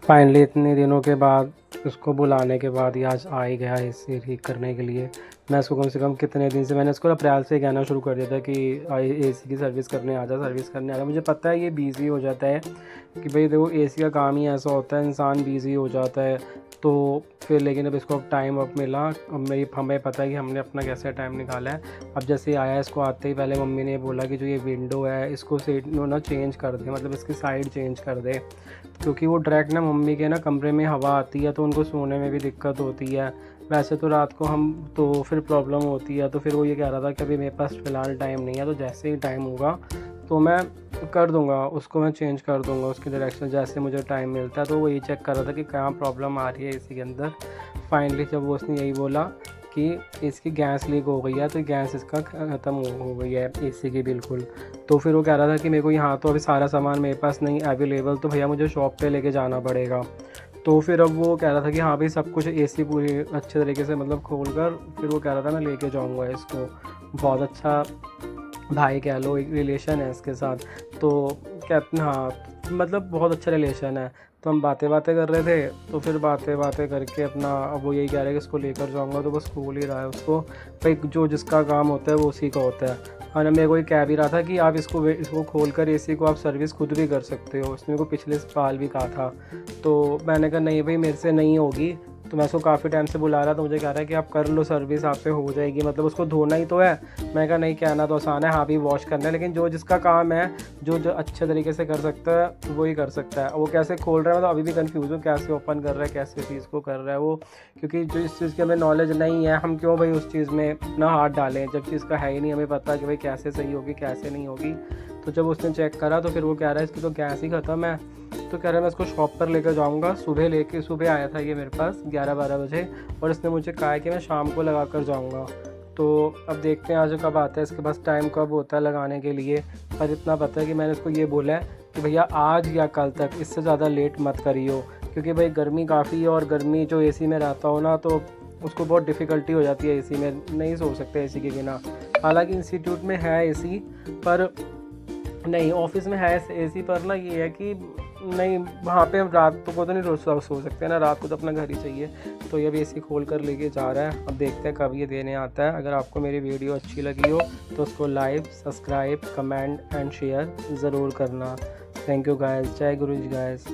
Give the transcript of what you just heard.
Finally इतने दिनों के बाद उसको बुलाने के बाद ये आज आ ही गया एसी ठीक करने के लिए। मैं इसको कम से कम कितने दिन से मैंने इसको अप्रैल से कहना शुरू कर दिया था कि एसी की सर्विस करने आ जा, सर्विस करने आ जा। मुझे पता है ये बिज़ी हो जाता है कि भाई देखो एसी का काम ही ऐसा होता है, इंसान बिज़ी हो जाता है। तो फिर लेकिन अब इसको अब टाइम अब मिला, अब मेरी हमें पता है कि हमने अपना कैसे टाइम निकाला है। अब जैसे ही आया इसको आते ही पहले मम्मी ने बोला कि जो ये विंडो है इसको सेट ना चेंज कर दे, मतलब इसकी साइड चेंज कर दे, क्योंकि वो डायरेक्ट ना मम्मी के ना कमरे में हवा आती है तो उनको सोने में भी दिक्कत होती है। वैसे तो रात को हम तो फिर प्रॉब्लम होती है। तो फिर वो ये कह रहा था कि अभी मेरे पास फ़िलहाल टाइम नहीं है, तो जैसे ही टाइम होगा तो मैं कर दूंगा, उसको मैं चेंज कर दूंगा उसकी डायरेक्शन जैसे मुझे टाइम मिलता है। तो वो ये चेक कर रहा था कि कहाँ प्रॉब्लम आ रही है इसी के अंदर। फाइनली जब वो उसने यही बोला कि इसकी गैस लीक हो गई है, तो गैस इसका ख़त्म हो गई है एसी की बिल्कुल। तो फिर वो कह रहा था कि मेरे को यहाँ तो अभी सारा सामान मेरे पास नहीं अवेलेबल, तो भैया मुझे शॉप पे लेके जाना पड़ेगा। तो फिर अब वो कह रहा था कि हाँ भाई सब कुछ एसी पूरी अच्छे तरीके से मतलब खोल कर, फिर वो कह रहा था मैं लेके जाऊँगा इसको। बहुत अच्छा भाई कह लो, एक रिलेशन है इसके साथ। तो कहते हाँ, मतलब बहुत अच्छा रिलेशन है। तो हम बातें बातें कर रहे थे, तो फिर बातें बातें करके अपना अब वो यही कह रहा है कि इसको लेकर जाऊंगा, तो बस खोल ही रहा है उसको। भाई जो जिसका काम होता है वो उसी का होता है। और मेरे को ये कह भी रहा था कि आप इसको खोल कर एसी को आप सर्विस खुद भी कर सकते हो, उसने को पिछले साल भी कहा था। तो मैंने कहा नहीं भाई मेरे से नहीं होगी। तो मैं उसको काफ़ी टाइम से बुला रहा था, मुझे कह रहा है कि आप कर लो सर्विस, आप पे हो जाएगी, मतलब उसको धोना ही तो है। मैं कहा नहीं, कहना तो आसान है, हाँ भी वॉश करना है, लेकिन जो जिसका काम है, जो जो अच्छे तरीके से कर सकता है वो ही कर सकता है। वो कैसे खोल रहा है, मतलब अभी भी कंफ्यूज हूँ कैसे ओपन कर रहा है, कैसे चीज़ को कर रहा है वो, क्योंकि जो इस चीज़ की हमें नॉलेज नहीं है, हम क्यों भाई उस चीज़ में अपना हाथ डालें जब चीज़ का है ही नहीं हमें पता कि भाई कैसे सही होगी कैसे नहीं होगी। तो जब उसने चेक करा तो फिर वो कह रहा है इसकी तो गैस ही ख़त्म है। तो कह रहा है मैं इसको शॉप पर लेकर जाऊँगा। सुबह आया था ये मेरे पास 11-12 बजे, और इसने मुझे कहा है कि मैं शाम को लगा कर जाऊँगा। तो अब देखते हैं आज कब आता है, इसके पास टाइम कब होता है लगाने के लिए। पर इतना पता है कि मैंने इसको ये बोला है कि भैया आज या कल तक, इससे ज़्यादा लेट मत करियो, क्योंकि भाई गर्मी काफ़ी है, और गर्मी जो एसी में रहता हो ना तो उसको बहुत डिफ़िकल्टी हो जाती है, एसी में नहीं सो सकते एसी के बिना। हालांकि इंस्टीट्यूट में है एसी, पर नहीं ऑफिस में है एसी, पर ना ये है कि नहीं वहाँ पे हम रात को तो नहीं सो सकते ना, रात को तो अपना घर ही चाहिए। तो ये भी एसी खोल कर लेके जा रहा है, अब देखते हैं कब ये देने आता है। अगर आपको मेरी वीडियो अच्छी लगी हो तो उसको like, subscribe, comment and share ज़रूर करना। थैंक यू गाइस, जय गुरु जी गाइस।